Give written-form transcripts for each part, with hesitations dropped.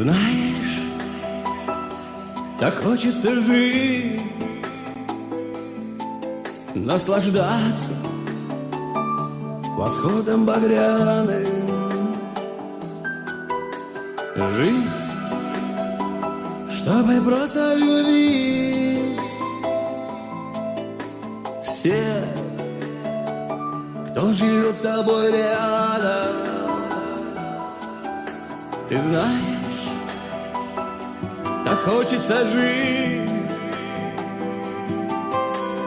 знаешь, так хочется жить, наслаждаться восходом багряным. Жить, чтобы просто любить всех, кто живет с тобой рядом. Ты знаешь, так хочется жить,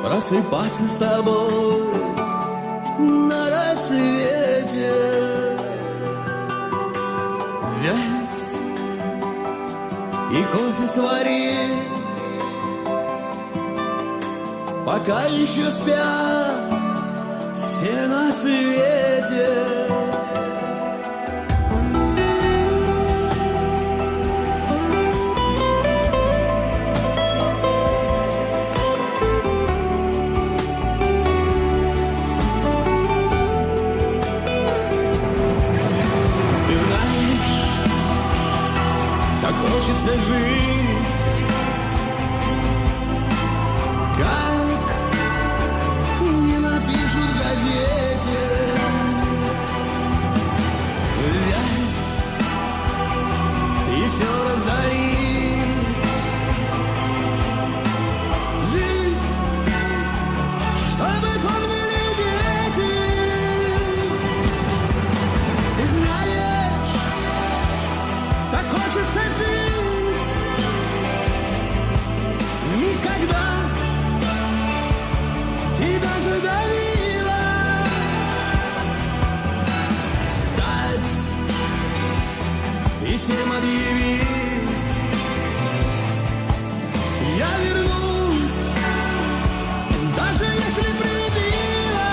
просыпаться с тобой на рассвете, взять и кофе сварить, пока еще спят все на свете. Хочется жить, как не напишут в газете, взять и все раздарить, жить, чтобы помнили дети. Ты знаешь, так хочется жить. Никогда тебя задавила стать и всем объявить: я вернусь, даже если прилюбила.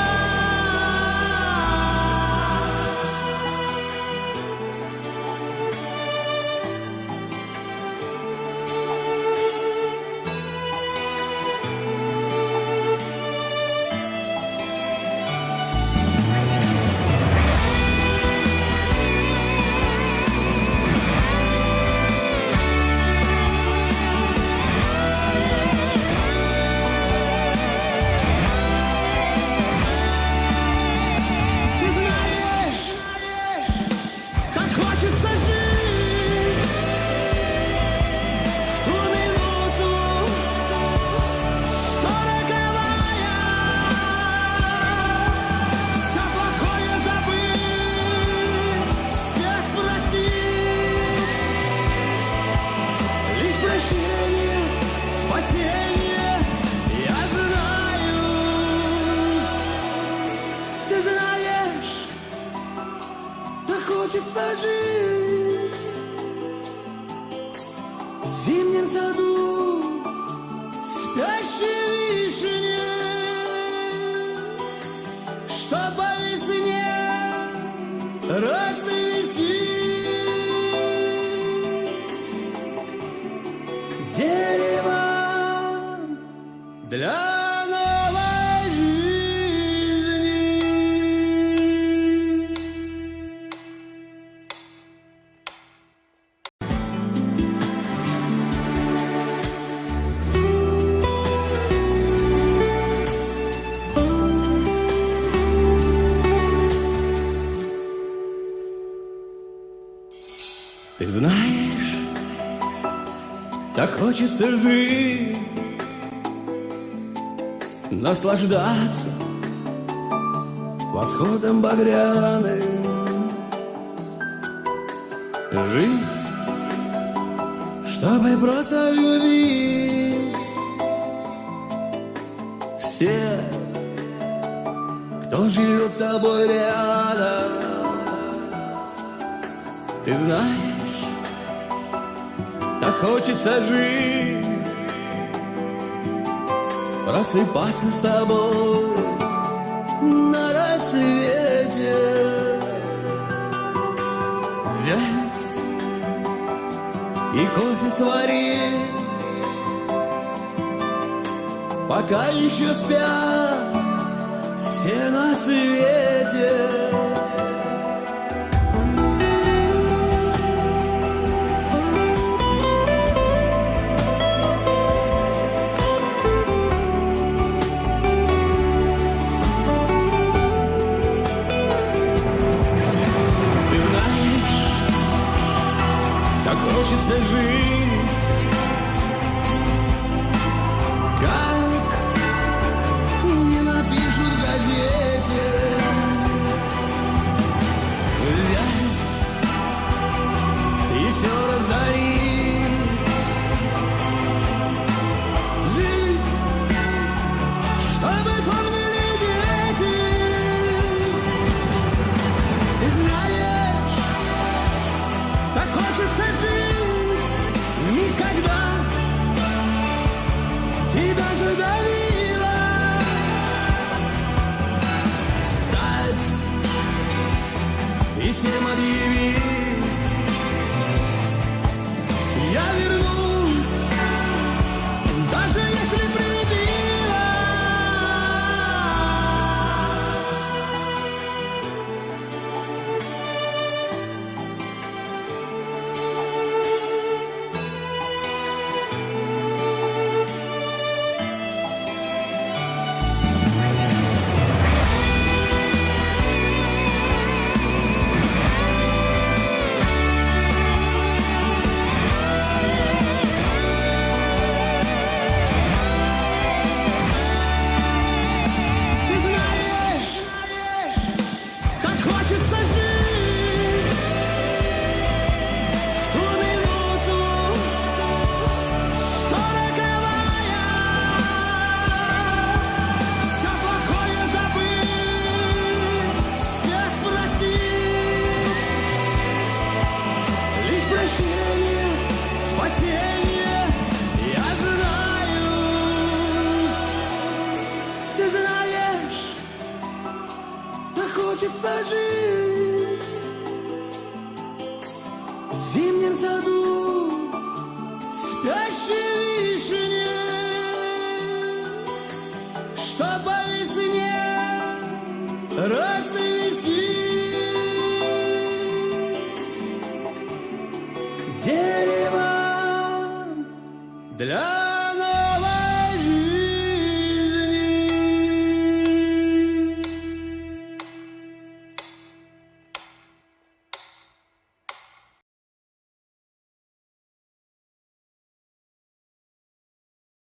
Хочется жить в зимнем саду спящей вишни, чтоб по весне расцвести дерево для Ты знаешь, так хочется жить, наслаждаться восходом багряным. Жить, чтобы просто любить всех, кто живет с тобой рядом. Ты знаешь, так хочется жить, просыпаться с тобой на рассвете, взять и кофе сварить, пока еще спят все на свете. хочется жить, как не напишут в газете. Взять и все раздарить, жить, чтобы помнили дети. Ты знаешь, так хочется жить, никогда тебя задавила стать и всем объявить: я вернусь, даже если прилюбила. Ты знаешь, так хочется жить в ту минуту, что роковая, все плохое забыть, всех простить, лишь прощение, спасение, я знаю. Ты знаешь, так хочется жить в зимнем саду спящей вишни, чтоб по весне расцвести дерево для